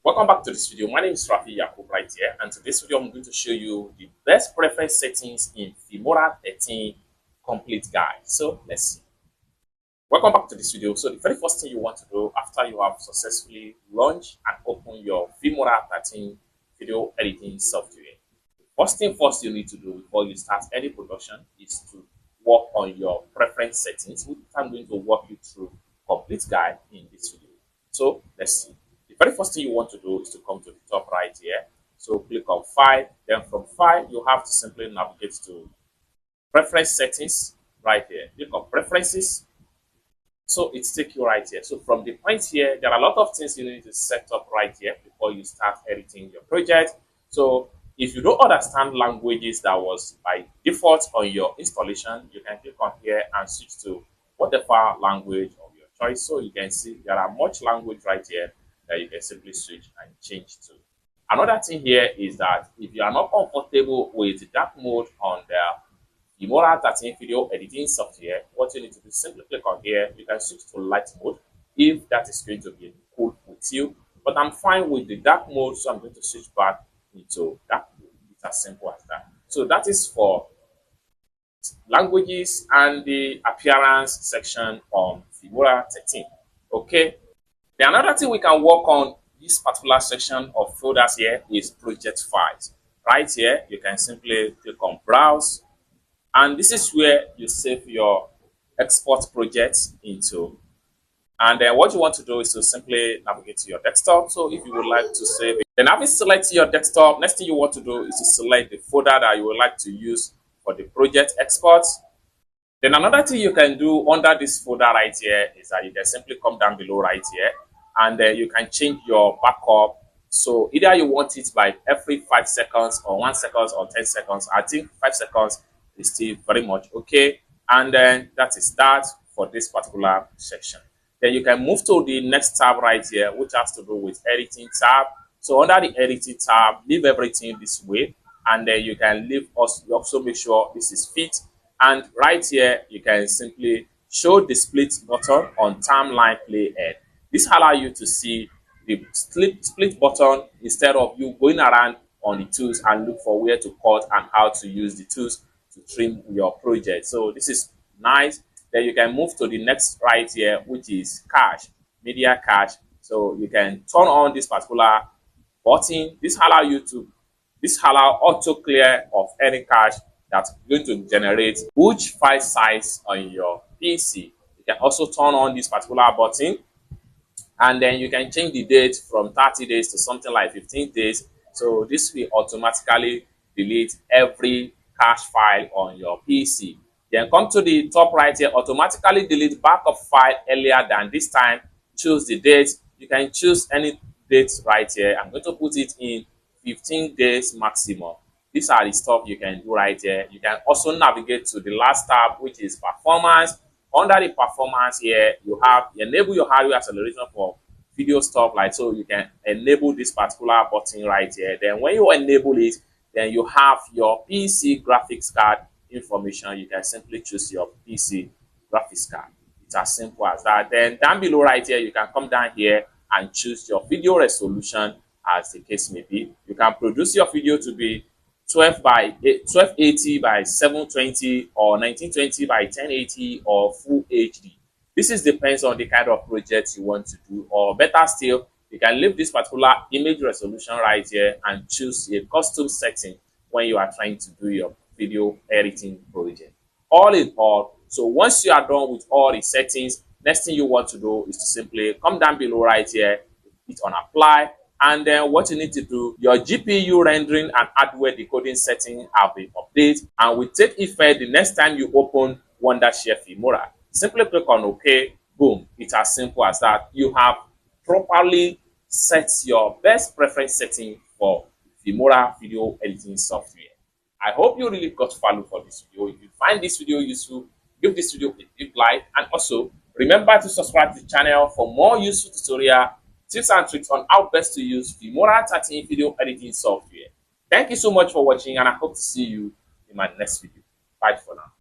Welcome back to this video. My name is Rafi Yakub right here, and in this video I'm going to show you the best preference settings in Filmora 13 complete guide. So let's see. Welcome back to this video. So the very first thing you want to do after you have successfully launched and opened your Filmora 13 video editing software, first thing first you need to do before you start any production is to work on your preference settings, which I'm going to walk you through complete guide in this video. So let's see. The very first thing you want to do is to come to the top right here. So click on File. Then from File, you have to simply navigate to Preference Settings right here. Click on Preferences. So it takes you right here. So from the point here, there are a lot of things you need to set up right here before you start editing your project. So if you don't understand languages that was by default on your installation, you can click on here and switch to whatever language of your choice. So you can see there are much language right here that you can simply switch and change to. Another thing here is that if you are not comfortable with dark mode on the Filmora 13 video editing software, what you need to do is simply click on here. You can switch to light mode if that is going to be cool with you. But I'm fine with the dark mode, so I'm going to switch back into dark mode. It's as simple as that. So that is for languages and the appearance section on Filmora 13. Okay. The another thing we can work on this particular section of folders here is project files. Right here, you can simply click on browse, and this is where you save your export projects into. And then what you want to do is to simply navigate to your desktop. So if you would like to save it, then having selected your desktop, next thing you want to do is to select the folder that you would like to use for the project export. Then another thing you can do under this folder right here is that you can simply come down below right here, and then you can change your backup. So either you want it by every 5 seconds or 1 second or 10 seconds. I think 5 seconds is still very much okay. And then that is that for this particular section. Then you can move to the next tab right here, which has to do with editing tab. So under the editing tab, leave everything this way, and then you can leave us. You also make sure this is fit. And right here, you can simply show the split button on timeline play head. This allows you to see the split button instead of you going around on the tools and look for where to cut and how to use the tools to trim your project. So this is nice. Then you can move to the next right here, which is cache, media cache. So you can turn on this particular button. This allow auto clear of any cache that's going to generate huge file size on your PC. You can also turn on this particular button, and then you can change the date from 30 days to something like 15 days. So this will automatically delete every cache file on your PC. Then come to the top right here, automatically delete backup file earlier than this time. Choose the date. You can choose any date right here. I'm going to put it in 15 days maximum. These are the stuff you can do right here. You can also navigate to the last tab, which is performance. Under the performance here, you have enable your hardware acceleration for video stuff, like so you can enable this particular button right here. Then when you enable it, then you have your PC graphics card information. You can simply choose your PC graphics card. It's as simple as that. Then down below right here, you can come down here and choose your video resolution as the case may be. You can produce your video to be 1280 by 720 or 1920 by 1080 or full HD. This is depends on the kind of project you want to do, or better still, you can leave this particular image resolution right here and choose a custom setting when you are trying to do your video editing project. All in all, so once you are done with all the settings, next thing you want to do is to simply come down below right here, hit on apply. And then what you need to do, your GPU rendering and hardware decoding setting have been updated and will take effect the next time you open Wondershare Filmora. Simply click on OK, boom. It's as simple as that. You have properly set your best preference setting for Filmora video editing software. I hope you really got value for this video. If you find this video useful, give this video a big like, and also remember to subscribe to the channel for more useful tutorial tips and tricks on how best to use Filmora 13 video editing software. Thank you so much for watching, and I hope to see you in my next video. Bye for now.